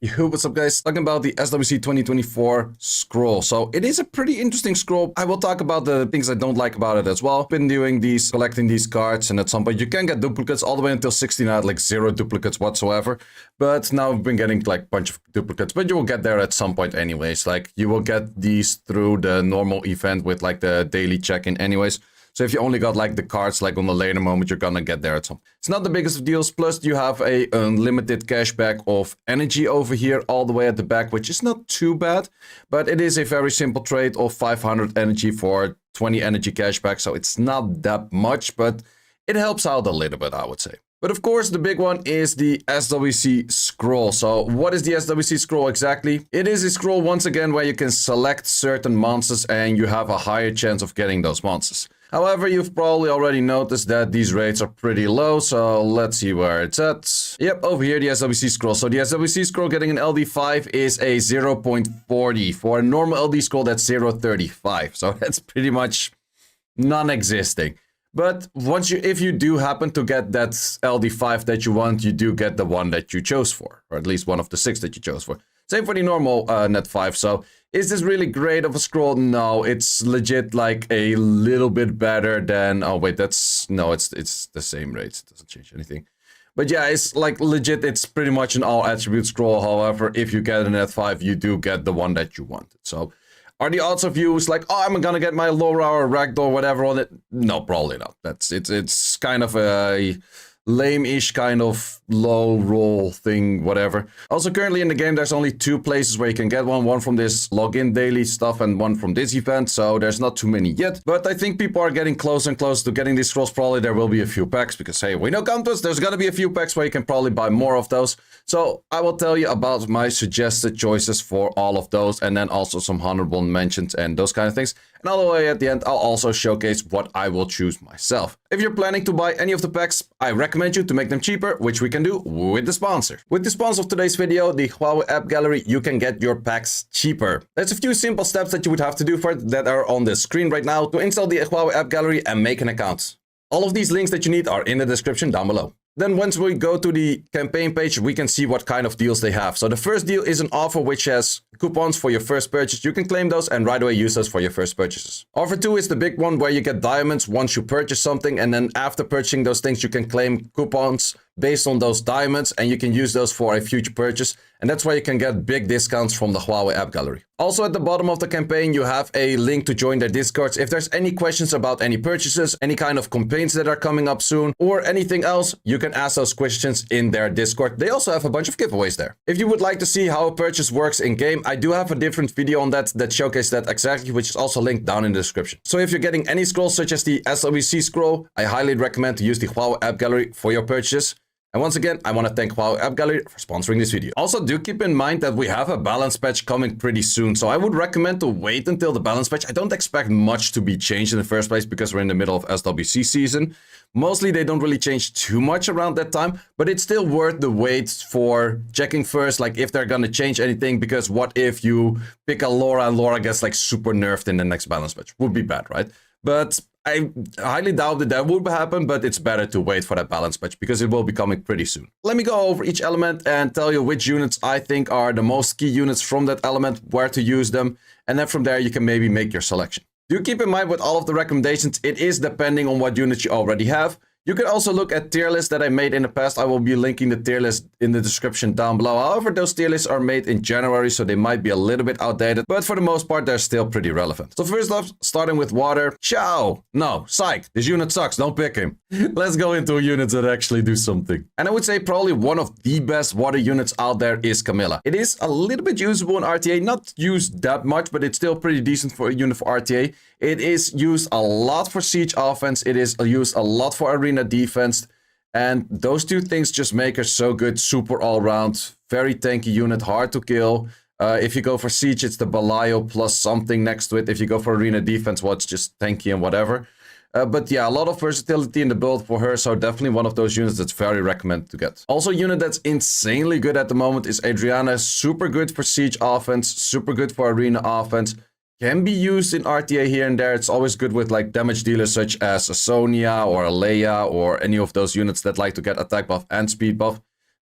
Yo, what's up guys? Talking about the SWC2024 Scroll. So it is a pretty interesting scroll. I will talk about the things I don't like about it as well. Been doing these, collecting these cards, and at some point you can get duplicates all the way until 16. I had like 0 duplicates whatsoever. But now I've been getting like a bunch of duplicates, but you will get there at some point anyways. Like you will get these through the normal event with like the daily check-in anyways. So if you only got like the cards like on the later moment, you're gonna get there at some. It's not the biggest of deals. Plus you have a unlimited cashback of energy over here all the way at the back, which is not too bad. But it is a very simple trade of 500 energy for 20 energy cashback. So it's not that much, but it helps out a little bit, I would say. But of course, the big one is the SWC Scroll. So what is the SWC Scroll exactly? It is a scroll once again where you can select certain monsters and you have a higher chance of getting those monsters. However, you've probably already noticed that these rates are pretty low, so let's see where it's at. Yep, over here, the SWC Scroll. So the SWC Scroll getting an LD5 is a 0.40. For a normal LD Scroll, that's 0.35. So that's pretty much non-existing. But if you do happen to get that LD5 that you want, you do get the one that you chose for, or at least one of the 6 that you chose for. Same for the normal net 5. So is this really great of a scroll? No, it's legit like a little bit better than, oh wait, it's the same rates. It doesn't change anything. But yeah, it's like legit, it's pretty much an all attribute scroll. However, if you get a net 5, you do get the one that you wanted. So are the odds of you like, oh, I'm gonna get my Laura or Ragdoll, whatever on it? No, probably not. It's kind of a lame-ish kind of low roll thing, whatever. Also, currently in the game, there's only 2 places where you can get one from this login daily stuff and one from this event, so there's not too many yet. But I think people are getting closer and closer to getting these scrolls. Probably there will be a few packs because, hey, we know Countess, there's gonna be a few packs where you can probably buy more of those. So I will tell you about my suggested choices for all of those, and then also some honorable mentions and those kind of things. And all the way at the end, I'll also showcase what I will choose myself. If you're planning to buy any of the packs, I recommend you to make them cheaper, which we can do with the sponsor. With the sponsor of today's video, the Huawei App Gallery, you can get your packs cheaper. There's a few simple steps that you would have to do for it that are on the screen right now to install the Huawei App Gallery and make an account. All of these links that you need are in the description down below. Then once we go to the campaign page, we can see what kind of deals they have. So the first deal is an offer which has coupons for your first purchase. You can claim those and right away use those for your first purchases. Offer 2 is the big one where you get diamonds once you purchase something, and then after purchasing those things, you can claim coupons based on those diamonds and you can use those for a future purchase. And that's why you can get big discounts from the Huawei App Gallery. Also at the bottom of the campaign, you have a link to join their Discords. If there's any questions about any purchases, any kind of campaigns that are coming up soon, or anything else, you can ask those questions in their Discord. They also have a bunch of giveaways there. If you would like to see how a purchase works in game, I do have a different video on that showcases that exactly, which is also linked down in the description. So if you're getting any scrolls such as the SWC Scroll, I highly recommend to use the Huawei App Gallery for your purchase. And once again, I want to thank Huawei App Gallery for sponsoring this video. Also, do keep in mind that we have a balance patch coming pretty soon. So I would recommend to wait until the balance patch. I don't expect much to be changed in the first place because we're in the middle of SWC season. Mostly, they don't really change too much around that time, but it's still worth the wait for checking first, like if they're going to change anything, because what if you pick a Laura and Laura gets like super nerfed in the next balance patch? Would be bad, right? But I highly doubt that would happen, but it's better to wait for that balance patch because it will be coming pretty soon. Let me go over each element and tell you which units I think are the most key units from that element, where to use them, and then from there you can maybe make your selection. Do keep in mind with all of the recommendations, it is depending on what units you already have. You can also look at tier lists that I made in the past. I will be linking the tier list in the description down below. However, those tier lists are made in January, so they might be a little bit outdated, but for the most part, they're still pretty relevant. So first off, starting with water. Ciao! No, psych, this unit sucks, don't pick him. Let's go into units that actually do something. And I would say probably one of the best water units out there is Camilla. It is a little bit usable in RTA, not used that much, but it's still pretty decent for a unit for RTA. It is used a lot for siege offense. It is used a lot for arena defense. And those 2 things just make her so good. Super all-round, very tanky unit, hard to kill. If you go for siege, it's the Belial plus something next to it. If you go for arena defense, well, it's just tanky and whatever. But yeah, a lot of versatility in the build for her, so definitely one of those units that's very recommended to get. Also, a unit that's insanely good at the moment is Adriana. Super good for siege offense, super good for arena offense. Can be used in RTA here and there. It's always good with like damage dealers such as a Sonya or a Leia or any of those units that like to get attack buff and speed buff.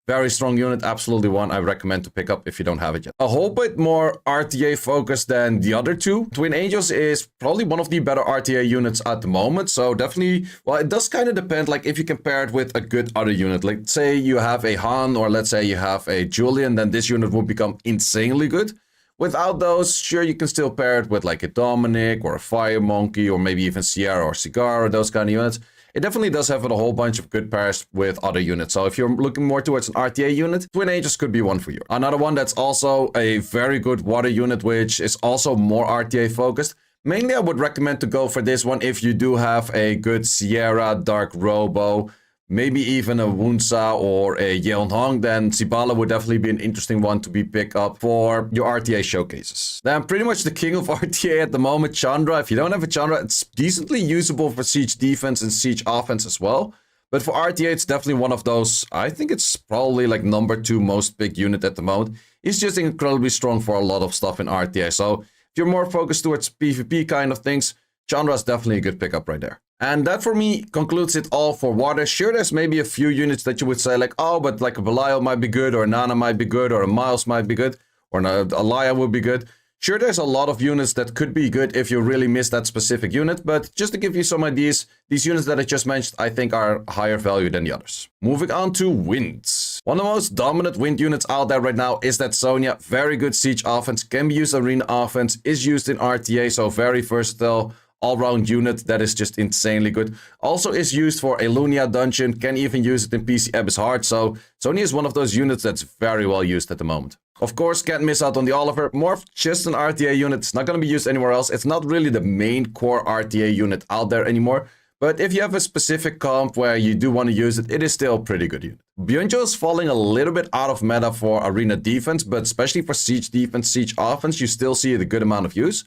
Very strong unit, absolutely one I recommend to pick up if you don't have it yet. A whole bit more RTA focused than the other two. Twin Angels is probably one of the better RTA units at the moment. So definitely, well, it does kind of depend, like if you compare it with a good other unit. Like say you have a Han, or let's say you have a Julian, then this unit will become insanely good. Without those, sure, you can still pair it with like a Dominic or a Fire Monkey, or maybe even Sierra or Cigar, or those kind of units. It definitely does have a whole bunch of good pairs with other units. So if you're looking more towards an RTA unit, Twin Angels could be one for you. Another one that's also a very good water unit, which is also more RTA focused. Mainly, I would recommend to go for this one if you do have a good Sierra, Dark Robo, maybe even a Wunsa or a Yeonhong, then Zibala would definitely be an interesting one to be picked up for your RTA showcases. Then pretty much the king of RTA at the moment, Chandra. If you don't have a Chandra, it's decently usable for siege defense and siege offense as well. But for RTA, it's definitely one of those, I think it's probably like number 2 most big unit at the moment. He's just incredibly strong for a lot of stuff in RTA. So if you're more focused towards PvP kind of things, Chandra is definitely a good pickup right there. And that for me concludes it all for water. Sure, there's maybe a few units that you would say like, oh, but like a Belial might be good, or a Nana might be good, or a Miles might be good, or a Alaya would be good. Sure, there's a lot of units that could be good if you really miss that specific unit, but just to give you some ideas, these units that I just mentioned, I think are higher value than the others. Moving on to winds. One of the most dominant wind units out there right now is that Sonya. Very good siege offense, can be used arena offense, is used in RTA, so very versatile all-round unit that is just insanely good. Also is used for a Lunia dungeon, can even use it in PC Abyss Heart, so Sonya is one of those units that's very well used at the moment. Of course, can't miss out on the Oliver. More of just an RTA unit, it's not going to be used anywhere else. It's not really the main core RTA unit out there anymore, but if you have a specific comp where you do want to use it, it is still a pretty good unit. Byunjo is falling a little bit out of meta for arena defense, but especially for siege defense, siege offense, you still see a good amount of use.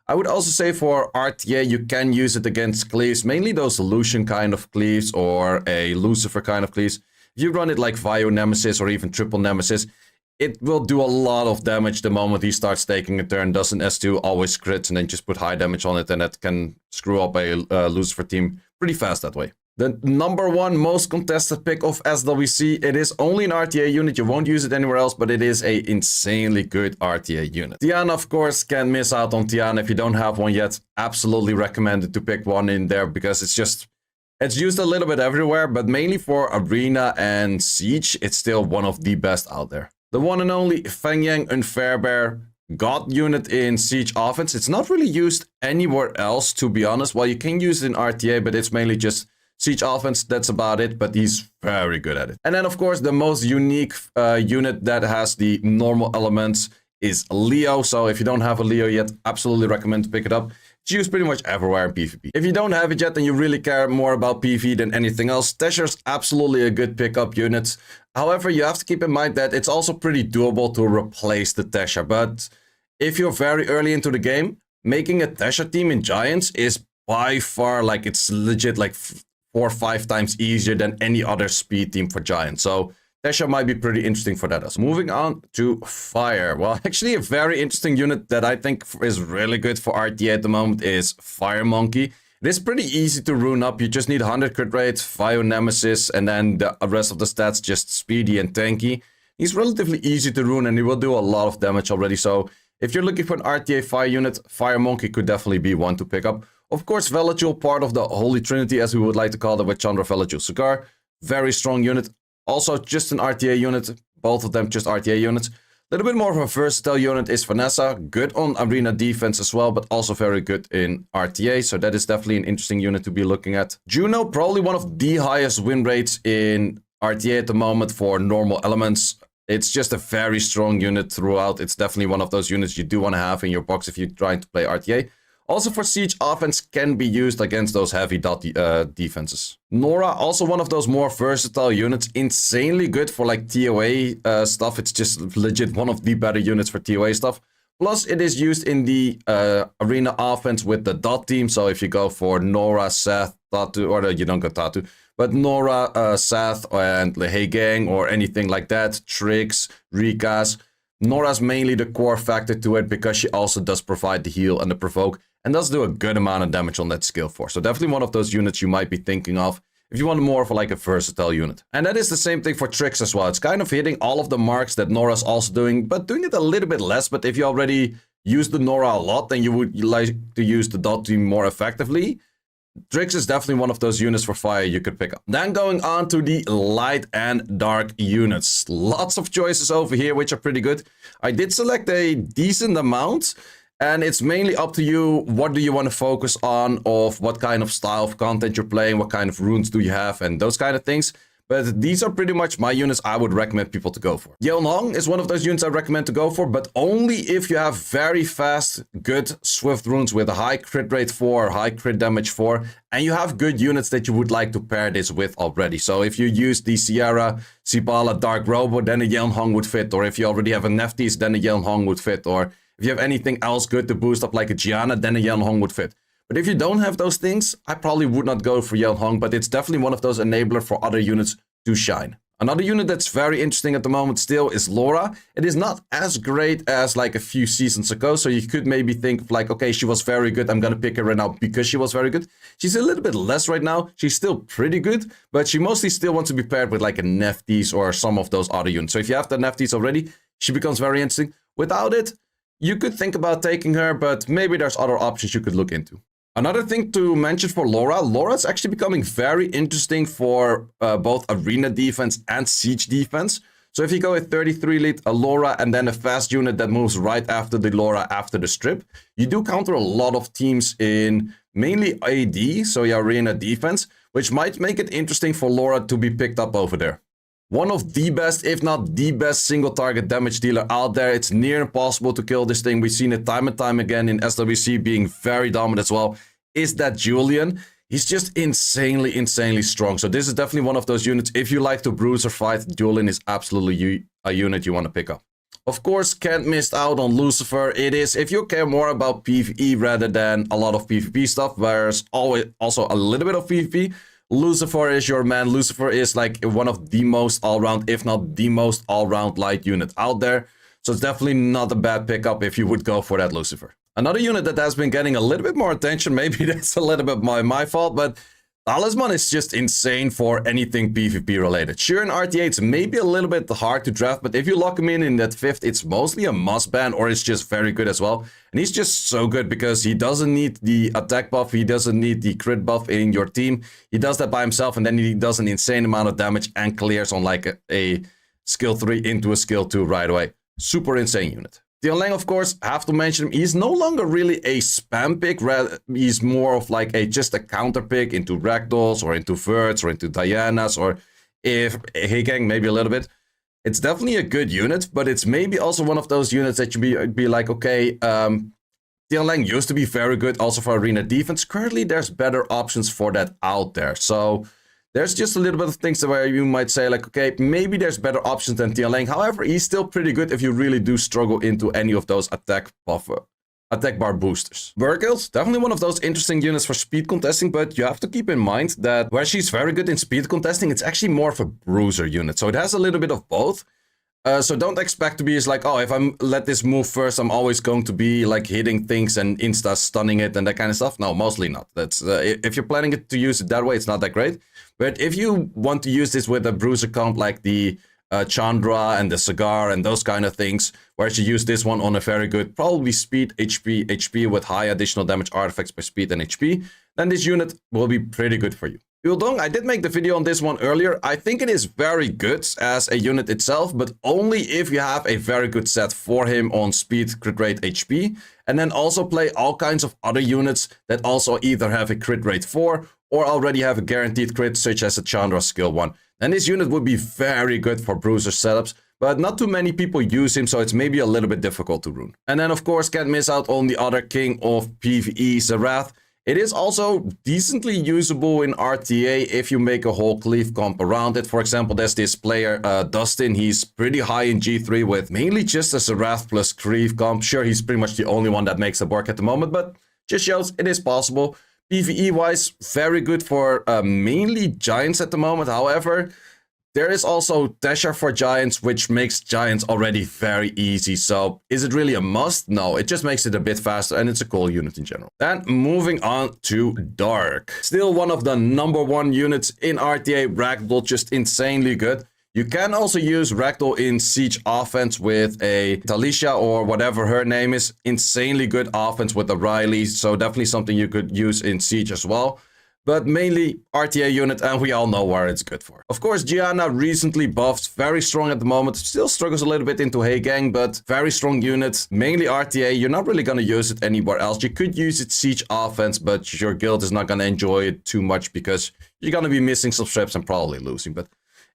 I would also say for RTA, you can use it against cleaves, mainly those Lucian kind of cleaves or a Lucifer kind of cleaves. If you run it like Vio Nemesis or even Triple Nemesis, it will do a lot of damage the moment he starts taking a turn, does an S2, always crits, and then just put high damage on it, and that can screw up a Lucifer team pretty fast that way. The number 1 most contested pick of SWC, it is only an RTA unit, you won't use it anywhere else, but it is a insanely good RTA unit. Tiana, of course, can't miss out on Tiana. If you don't have one yet, absolutely recommended to pick one in there, because it's used a little bit everywhere, but mainly for arena and siege, it's still one of the best out there. The one and only Feng Yang Unfairbear God unit in siege offense. It's not really used anywhere else, to be honest. Well, you can use it in RTA, but it's mainly just siege offense, that's about it, but he's very good at it. And then, of course, the most unique unit that has the normal elements is Leo. So if you don't have a Leo yet, absolutely recommend to pick it up. It's used pretty much everywhere in PvP. If you don't have it yet and you really care more about PvP than anything else, Tesher's absolutely a good pickup unit. However, you have to keep in mind that it's also pretty doable to replace the Tesher. But if you're very early into the game, making a Tesher team in Giants is by far, like, it's legit like 4 or 5 times easier than any other speed team for Giants. So Tesher might be pretty interesting for that. Moving on to Fire. Well, actually a very interesting unit that I think is really good for RTA at the moment is Fire Monkey. It is pretty easy to rune up. You just need 100 crit rate, Vio Nemesis, and then the rest of the stats just speedy and tanky. He's relatively easy to rune and he will do a lot of damage already. So if you're looking for an RTA Fire unit, Fire Monkey could definitely be one to pick up. Of course, Velajul, part of the Holy Trinity, as we would like to call it, with Chandra, Velajul, Cigar. Very strong unit. Also, just an RTA unit. Both of them just RTA units. A little bit more of a versatile unit is Vanessa. Good on arena defense as well, but also very good in RTA. So that is definitely an interesting unit to be looking at. Juno, probably one of the highest win rates in RTA at the moment for normal elements. It's just a very strong unit throughout. It's definitely one of those units you do want to have in your box if you're trying to play RTA. Also for siege offense, can be used against those heavy dot defenses. Nora, also one of those more versatile units. Insanely good for like TOA stuff. It's just legit one of the better units for TOA stuff. Plus it is used in the arena offense with the dot team. So if you go for Nora, Seth, Tatu, or you don't go Tatu, but Nora, Seth, and Lehei Gang or anything like that, Tricks, Rikas. Nora's mainly the core factor to it because she also does provide the heal and the provoke and does do a good amount of damage on that skill 4. So definitely one of those units you might be thinking of if you want more of like a versatile unit. And that is the same thing for tricks as well. It's kind of hitting all of the marks that Nora's also doing, but doing it a little bit less. But if you already use the Nora a lot, then you would like to use the dot team more effectively. Tricks is definitely one of those units for fire you could pick up. Then going on to the light and dark units. Lots of choices over here, which are pretty good. I did select a decent amount, and it's mainly up to you. What do you want to focus on, of what kind of style of content you're playing, what kind of runes do you have, and those kind of things. But these are pretty much my units I would recommend people to go for. Yeonhong is one of those units I recommend to go for, but only if you have very fast, good, swift runes with a high crit rate 4, high crit damage 4, and you have good units that you would like to pair this with already. So if you use the Sierra, Sibala, Dark Robo, then a Yeonhong would fit. Or if you already have a Nephthys, then a Yeonhong would fit. Or if you have anything else good to boost up like a Gianna, then a Yeonhong would fit. But if you don't have those things, I probably would not go for Yeonhong, but it's definitely one of those enablers for other units to shine. Another unit that's very interesting at the moment still is Laura. It is not as great as like a few seasons ago, so you could maybe think like, okay, she was very good, I'm gonna pick her right now because she was very good. She's a little bit less right now. She's still pretty good, but she mostly still wants to be paired with like a Nephthys or some of those other units. So if you have the Nephthys already, she becomes very interesting. Without it, you could think about taking her, but maybe there's other options you could look into. Another thing to mention for Laura's actually becoming very interesting for both arena defense and siege defense. So if you go with 33 lead, a Laura, and then a fast unit that moves right after the Laura after the strip, you do counter a lot of teams in mainly AD, so your arena defense, which might make it interesting for Laura to be picked up over there. One of the best, if not the best, single target damage dealer out there. It's near impossible to kill this thing. We've seen it time and time again in SWC being very dominant as well. Is that Julian? He's just insanely strong. So this is definitely one of those units. If you like to bruise or fight, Julian is absolutely a unit you want to pick up. Of course, can't miss out on Lucifer. It is, if you care more about PvE rather than a lot of PvP stuff, there's always also a little bit of PvP. Lucifer is your man. Lucifer is like one of the most all-round, if not the most all-round light unit out there. So it's definitely not a bad pickup if you would go for that Lucifer. Another unit that has been getting a little bit more attention, maybe that's a little bit my fault, but Talisman is just insane for anything PvP related. Sure, in RTA it's maybe a little bit hard to draft, but if you lock him in that 5th, it's mostly a must ban, or it's just very good as well. And he's just so good because he doesn't need the attack buff, he doesn't need the crit buff in your team. He does that by himself, and then he does an insane amount of damage and clears on like a skill 3 into a skill 2 right away. Super insane unit. Tianlang, of course, have to mention him. He's no longer really a spam pick. Rather, he's more of like just a counter pick into Ragdolls or into Verts or into Dianas, or if Hegang, maybe a little bit. It's definitely a good unit, but it's maybe also one of those units that you be like, okay, Tianlang used to be very good also for arena defense. Currently, there's better options for that out there. So there's just a little bit of things where you might say like, okay, maybe there's better options than Tianlang. However, he's still pretty good if you really do struggle into any of those attack bar boosters. Virgil's definitely one of those interesting units for speed contesting, but you have to keep in mind that where she's very good in speed contesting, it's actually more of a bruiser unit. So it has a little bit of both. So don't expect to be as like, oh, if I let this move first, I'm always going to be like hitting things and insta stunning it and that kind of stuff. No, mostly not. That's if you're planning to use it that way, it's not that great. But if you want to use this with a bruiser comp like the Chandra and the Cigar and those kind of things, where you use this one on a very good, probably speed, HP with high additional damage artifacts per speed and HP, then this unit will be pretty good for you. Yudong, I did make the video on this one earlier. I think it is very good as a unit itself, but only if you have a very good set for him on speed, crit rate, HP, and then also play all kinds of other units that also either have a crit rate 4 or already have a guaranteed crit, such as a Chandra skill 1. Then this unit would be very good for bruiser setups, but not too many people use him, so it's maybe a little bit difficult to rune. And then of course can't miss out on the other king of PvE, Zerath. It is also decently usable in RTA if you make a whole cleave comp around it. For example, there's this player, Dustin. He's pretty high in G3 with mainly just a Zerath plus cleave comp. Sure, he's pretty much the only one that makes it work at the moment, but just shows it is possible. PvE-wise, very good for mainly Giants at the moment. However, There is also Tesha for Giants, which makes Giants already very easy. So is it really a must? No, it just makes it a bit faster and it's a cool unit in general. Then moving on to Dark. Still one of the #1 units in RTA. Ragdoll, just insanely good. You can also use Ragdoll in Siege offense with a Talisha or whatever her name is. Insanely good offense with the Riley. So definitely something you could use in Siege as well. But mainly RTA unit, and we all know where it's good for. Of course, Gianna recently buffed, very strong at the moment. Still struggles a little bit into Hey Gang, but very strong unit. Mainly RTA, you're not really going to use it anywhere else. You could use it Siege offense, but your guild is not going to enjoy it too much because you're going to be missing some strips and probably losing. But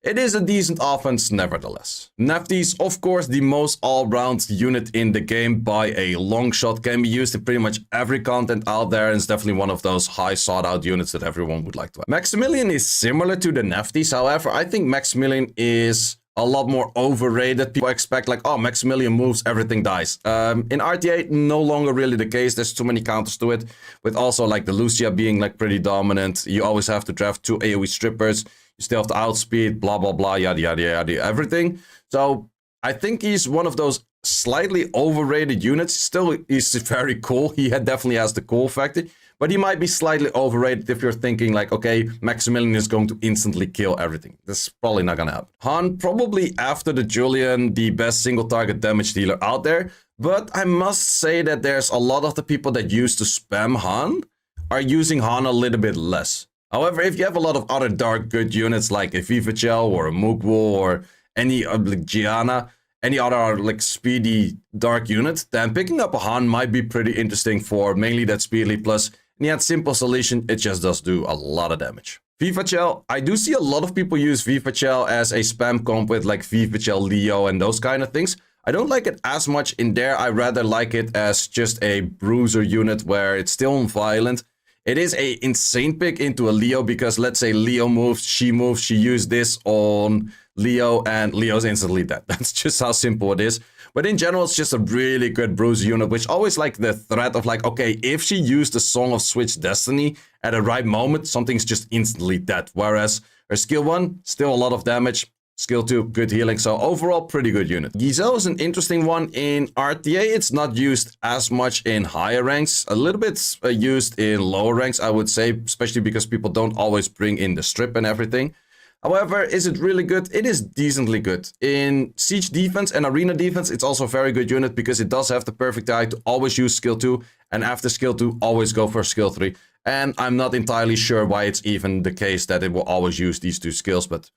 it is a decent offense nevertheless. Nefty's, of course, the most all-round unit in the game by a long shot. Can be used in pretty much every content out there and is definitely one of those high sought-out units that everyone would like to have. Maximilian is similar to the Nefty's. However, I think Maximilian is a lot more overrated. People expect like, oh, Maximilian moves, everything dies. In RTA, no longer really the case. There's too many counters to it. With also like the Lucia being like pretty dominant. You always have to draft 2 AoE strippers. You still have to outspeed, blah, blah, blah, yada, yada, yada, everything. So I think he's one of those slightly overrated units. Still, he's very cool. He definitely has the cool factor. But he might be slightly overrated if you're thinking like, okay, Maximilian is going to instantly kill everything. That's probably not going to happen. Han, probably after the Julian, the best single target damage dealer out there. But I must say that there's a lot of the people that used to spam Han are using Han a little bit less. However, if you have a lot of other dark good units like a Vivachel or a Mugwoo or any like Gianna, any other like speedy dark unit, then picking up a Han might be pretty interesting for mainly that speedly plus. And yet, simple solution, it just does do a lot of damage. Vivachel, I do see a lot of people use Vivachel as a spam comp with like Vivachel Leo and those kind of things. I don't like it as much in there. I rather like it as just a bruiser unit where it's still violent. It is a insane pick into a Leo because let's say Leo moves, she used this on Leo and Leo's instantly dead. That's just how simple it is. But in general, it's just a really good bruiser unit, which always like the threat of like, okay, if she used the Song of Switch Destiny at the right moment, something's just instantly dead. Whereas her skill 1, still a lot of damage. Skill 2, good healing. So overall, pretty good unit. Giselle is an interesting one in RTA. It's not used as much in higher ranks. A little bit used in lower ranks, I would say, especially because people don't always bring in the strip and everything. However, is it really good? It is decently good. In siege defense and arena defense, it's also a very good unit because it does have the perfect eye to always use skill 2. And after skill 2, always go for skill 3. And I'm not entirely sure why it's even the case that it will always use these 2 skills, but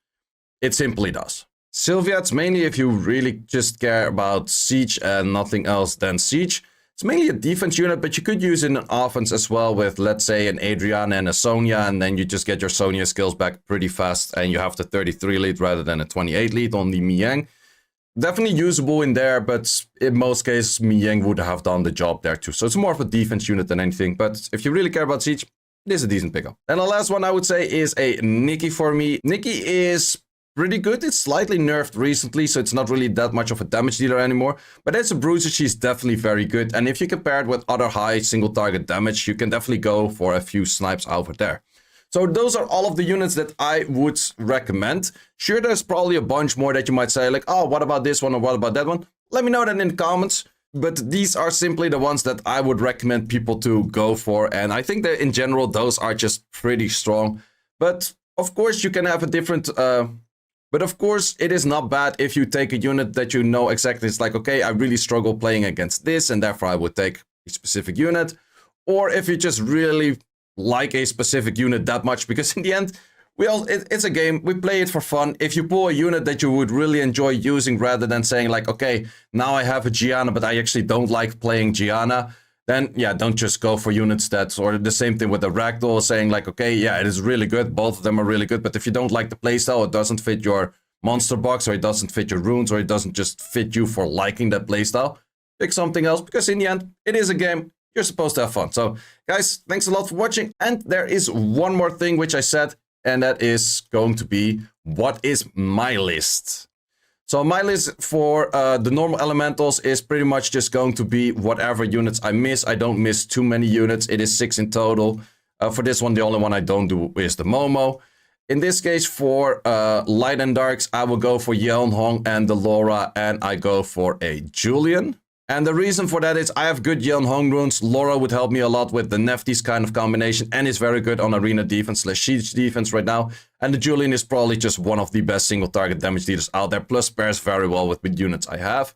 it simply does. Sylvia, it's mainly if you really just care about siege and nothing else than siege. It's mainly a defense unit, but you could use it in offense as well with, let's say, an Adriana and a Sonya, and then you just get your Sonya skills back pretty fast, and you have the 33 lead rather than a 28 lead on the Miang. Definitely usable in there, but in most cases, Miang would have done the job there too. So it's more of a defense unit than anything, but if you really care about siege, it is a decent pickup. And the last one I would say is a Nikki for me. Nikki is pretty good. It's slightly nerfed recently, so it's not really that much of a damage dealer anymore. But as a bruiser, she's definitely very good. And if you compare it with other high single target damage, you can definitely go for a few snipes over there. So those are all of the units that I would recommend. Sure, there's probably a bunch more that you might say like, oh, what about this one or what about that one? Let me know that in the comments. But these are simply the ones that I would recommend people to go for. And I think that in general, those are just pretty strong. But of course, you can have a different... But of course, it is not bad if you take a unit that you know exactly. It's like, okay, I really struggle playing against this, and therefore I would take a specific unit. Or if you just really like a specific unit that much, because in the end, it's a game. We play it for fun. If you pull a unit that you would really enjoy using rather than saying like, okay, now I have a Gianna, but I actually don't like playing Gianna, then yeah, don't just go for units that, or the same thing with the Ragdoll, saying like, okay, yeah, it is really good. Both of them are really good. But if you don't like the playstyle, it doesn't fit your monster box, or it doesn't fit your runes, or it doesn't just fit you for liking that playstyle, pick something else, because in the end, it is a game. You're supposed to have fun. So guys, thanks a lot for watching. And there is one more thing which I said, and that is going to be, what is my list? So my list for the normal elementals is pretty much just going to be whatever units I miss. I don't miss too many units. It is 6 in total. For this one, the only one I don't do is the Momo. In this case, for light and darks, I will go for Yeon Hong and the Laura, and I go for a Julian. And the reason for that is I have good Yeon Hong runes. Laura would help me a lot with the Neftis kind of combination, and is very good on arena defense / siege defense right now. And the Julian is probably just one of the best single target damage dealers out there, plus pairs very well with the units I have.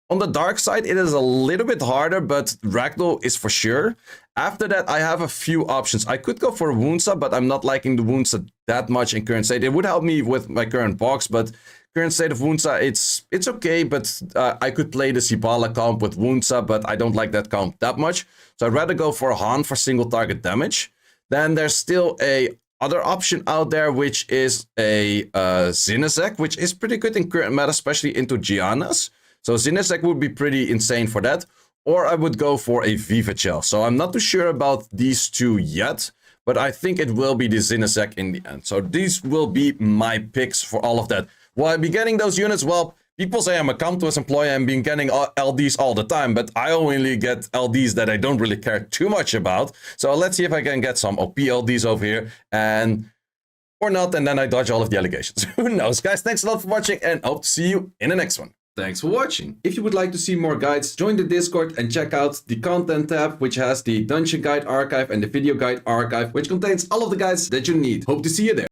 On the dark side, it is a little bit harder, but Ragdoll is for sure. After that, I have a few options. I could go for Woonsa, but I'm not liking the Woonsa that much in current state. It would help me with my current box, but current state of Woonsa, it's okay, but I could play the Sibala comp with Woonsa, but I don't like that comp that much. So I'd rather go for Han for single target damage. Then there's still a other option out there, which is a Zinazek, which is pretty good in current meta, especially into Gianna's. So Zinazek would be pretty insane for that. Or I would go for a Vivachel. So I'm not too sure about these two yet, but I think it will be the Zinazek in the end. So these will be my picks for all of that. Will I be getting those units? Well, people say I'm a Comtois employee and been getting LDs all the time, but I only get LDs that I don't really care too much about. So let's see if I can get some OP LDs over here, and or not, and then I dodge all of the allegations. Who knows, guys? Thanks a lot for watching, and hope to see you in the next one. Thanks for watching. If you would like to see more guides, join the Discord and check out the content tab, which has the Dungeon Guide Archive and the Video Guide Archive, which contains all of the guides that you need. Hope to see you there.